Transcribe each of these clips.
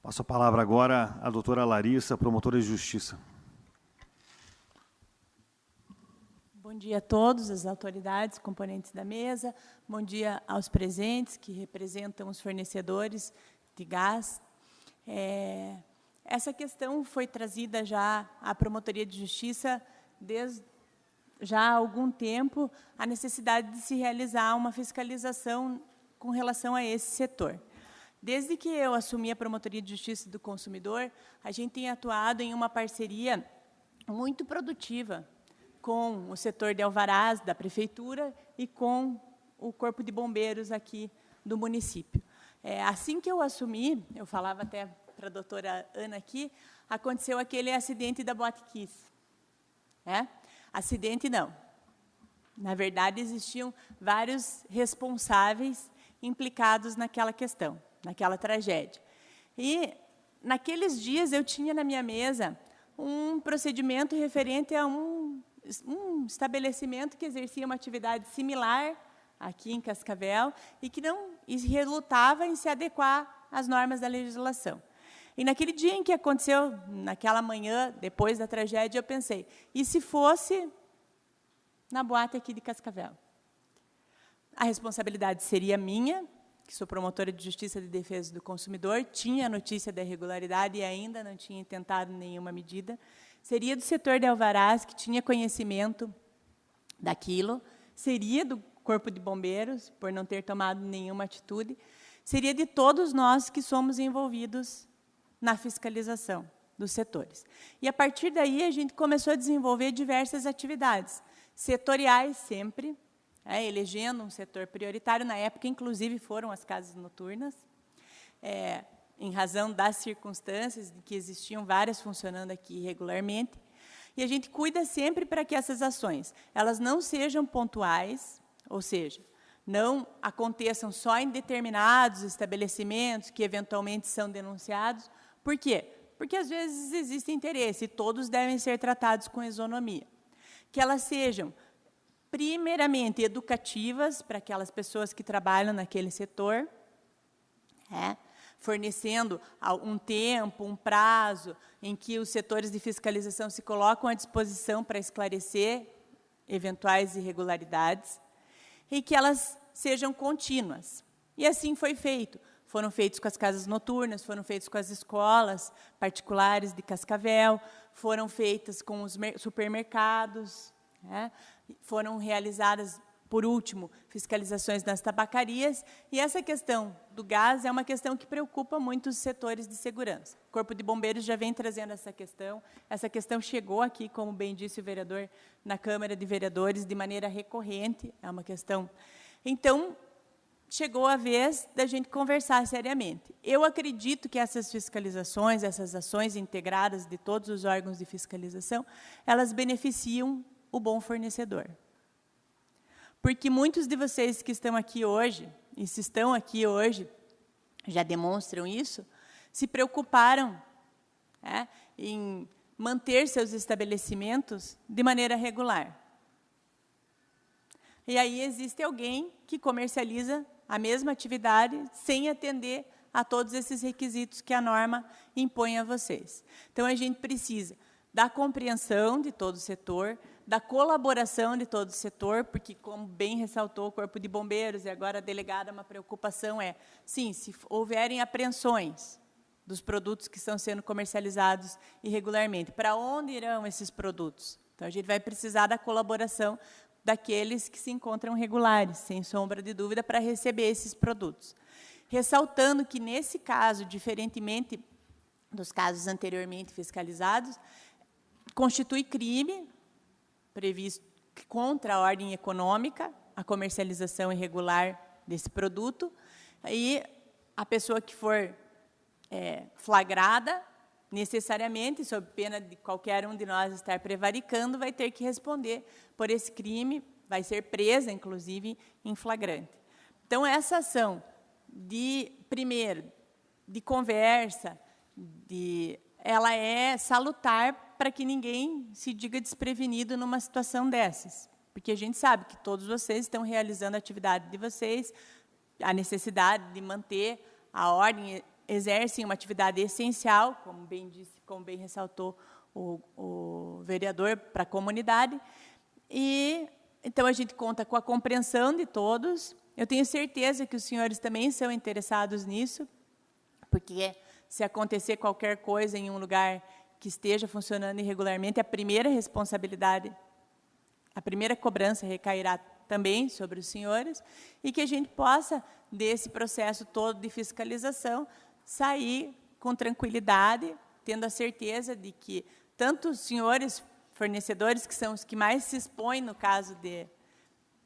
Passo a palavra agora à doutora Larissa, promotora de justiça. Bom dia a todos, as autoridades, componentes da mesa. Bom dia aos presentes, que representam os fornecedores de gás. Essa questão foi trazida já à Promotoria de Justiça desde já há algum tempo, a necessidade de se realizar uma fiscalização com relação a esse setor. Desde que eu assumi a Promotoria de Justiça do Consumidor, a gente tem atuado em uma parceria muito produtiva com o setor de alvarás da Prefeitura e com o Corpo de Bombeiros aqui do município. Assim que eu assumi, eu falava até para a doutora Ana aqui, aconteceu aquele acidente da Boate Kiss. Acidente não. Na verdade, existiam vários responsáveis implicados naquela questão, naquela tragédia. E, naqueles dias, eu tinha na minha mesa um procedimento referente a um estabelecimento que exercia uma atividade similar aqui em Cascavel e que não relutava em se adequar às normas da legislação. E naquele dia em que aconteceu, naquela manhã, depois da tragédia, eu pensei, e se fosse na boate aqui de Cascavel? A responsabilidade seria minha, que sou promotora de Justiça de Defesa do Consumidor, tinha a notícia da irregularidade e ainda não tinha intentado nenhuma medida. Seria do setor de alvarás, que tinha conhecimento daquilo, seria do Corpo de Bombeiros, por não ter tomado nenhuma atitude, seria de todos nós que somos envolvidos na fiscalização dos setores. E, a partir daí, a gente começou a desenvolver diversas atividades, setoriais sempre, elegendo um setor prioritário. Na época, inclusive, foram as casas noturnas, em razão das circunstâncias de que existiam várias funcionando aqui regularmente. E a gente cuida sempre para que essas ações elas não sejam pontuais, ou seja, não aconteçam só em determinados estabelecimentos que eventualmente são denunciados. Por quê? Porque, às vezes, existe interesse, e todos devem ser tratados com isonomia. Que elas sejam, primeiramente, educativas para aquelas pessoas que trabalham naquele setor, fornecendo um tempo, um prazo, em que os setores de fiscalização se colocam à disposição para esclarecer eventuais irregularidades, e que elas sejam contínuas. E assim foi feito. Foram feitos com as casas noturnas, foram feitos com as escolas particulares de Cascavel, foram feitas com os supermercados, foram realizadas, por último, fiscalizações nas tabacarias, e essa questão do gás é uma questão que preocupa muito os setores de segurança. O Corpo de Bombeiros já vem trazendo essa questão chegou aqui, como bem disse o vereador, na Câmara de Vereadores, de maneira recorrente, é uma questão. Então, chegou a vez da gente conversar seriamente. Eu acredito que essas fiscalizações, essas ações integradas de todos os órgãos de fiscalização, elas beneficiam o bom fornecedor. Porque muitos de vocês que estão aqui hoje, e se estão aqui hoje, já demonstram isso, se preocuparam em manter seus estabelecimentos de maneira regular. E aí existe alguém que comercializa a mesma atividade sem atender a todos esses requisitos que a norma impõe a vocês. Então, a gente precisa da compreensão de todo o setor, da colaboração de todo o setor, porque, como bem ressaltou o Corpo de Bombeiros, e agora a delegada, uma preocupação sim, se houverem apreensões dos produtos que estão sendo comercializados irregularmente, para onde irão esses produtos? Então, a gente vai precisar da colaboração daqueles que se encontram regulares, sem sombra de dúvida, para receber esses produtos. Ressaltando que, nesse caso, diferentemente dos casos anteriormente fiscalizados, constitui crime previsto contra a ordem econômica, a comercialização irregular desse produto, e a pessoa que for flagrada, necessariamente, sob pena de qualquer um de nós estar prevaricando, vai ter que responder por esse crime, vai ser presa, inclusive, em flagrante. Então, essa ação primeiro, de conversa, ela é salutar para que ninguém se diga desprevenido numa situação dessas. Porque a gente sabe que todos vocês estão realizando a atividade de vocês, a necessidade de manter a ordem exercem uma atividade essencial, como bem disse, como bem ressaltou o vereador, para a comunidade. E então a gente conta com a compreensão de todos. Eu tenho certeza que os senhores também são interessados nisso, porque se acontecer qualquer coisa em um lugar que esteja funcionando irregularmente, a primeira responsabilidade, a primeira cobrança recairá também sobre os senhores, e que a gente possa, desse processo todo de fiscalização, sair com tranquilidade, tendo a certeza de que tanto os senhores fornecedores, que são os que mais se expõem no caso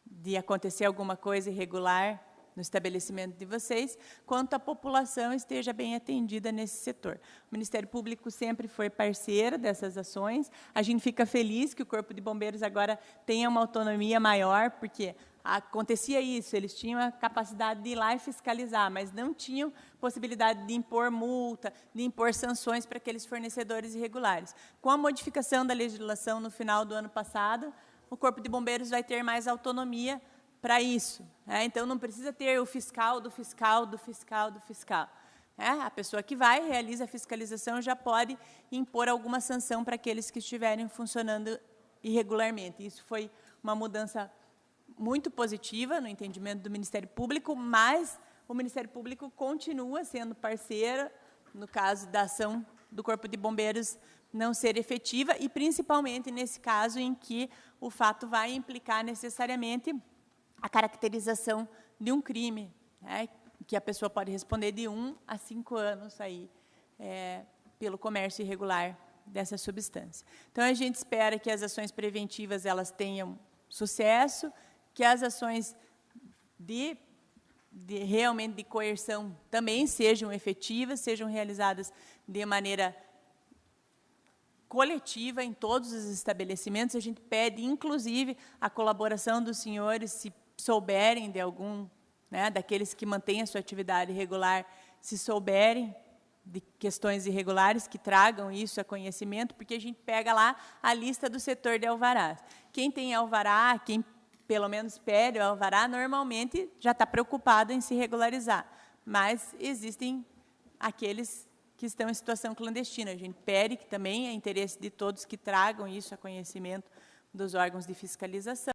de acontecer alguma coisa irregular no estabelecimento de vocês, quanto a população esteja bem atendida nesse setor. O Ministério Público sempre foi parceiro dessas ações. A gente fica feliz que o Corpo de Bombeiros agora tenha uma autonomia maior, porque acontecia isso, eles tinham a capacidade de ir lá e fiscalizar, mas não tinham possibilidade de impor multa, de impor sanções para aqueles fornecedores irregulares. Com a modificação da legislação no final do ano passado, o Corpo de Bombeiros vai ter mais autonomia para isso. Então, não precisa ter o fiscal do fiscal do fiscal do fiscal. A pessoa que vai, realiza a fiscalização, já pode impor alguma sanção para aqueles que estiverem funcionando irregularmente. Isso foi uma mudança muito positiva no entendimento do Ministério Público, mas o Ministério Público continua sendo parceiro no caso da ação do Corpo de Bombeiros não ser efetiva, e principalmente nesse caso em que o fato vai implicar necessariamente a caracterização de um crime, que a pessoa pode responder de 1 a 5 anos aí, pelo comércio irregular dessa substância. Então, a gente espera que as ações preventivas elas tenham sucesso, que as ações realmente de coerção também sejam efetivas, sejam realizadas de maneira coletiva em todos os estabelecimentos. A gente pede, inclusive, a colaboração dos senhores, se souberem de algum, daqueles que mantêm a sua atividade irregular, se souberem de questões irregulares, que tragam isso a conhecimento, porque a gente pega lá a lista do setor de alvarás. Quem tem alvará, quem pelo menos pede o alvará, normalmente já está preocupado em se regularizar, mas existem aqueles que estão em situação clandestina. A gente pede que também é interesse de todos que tragam isso a conhecimento dos órgãos de fiscalização.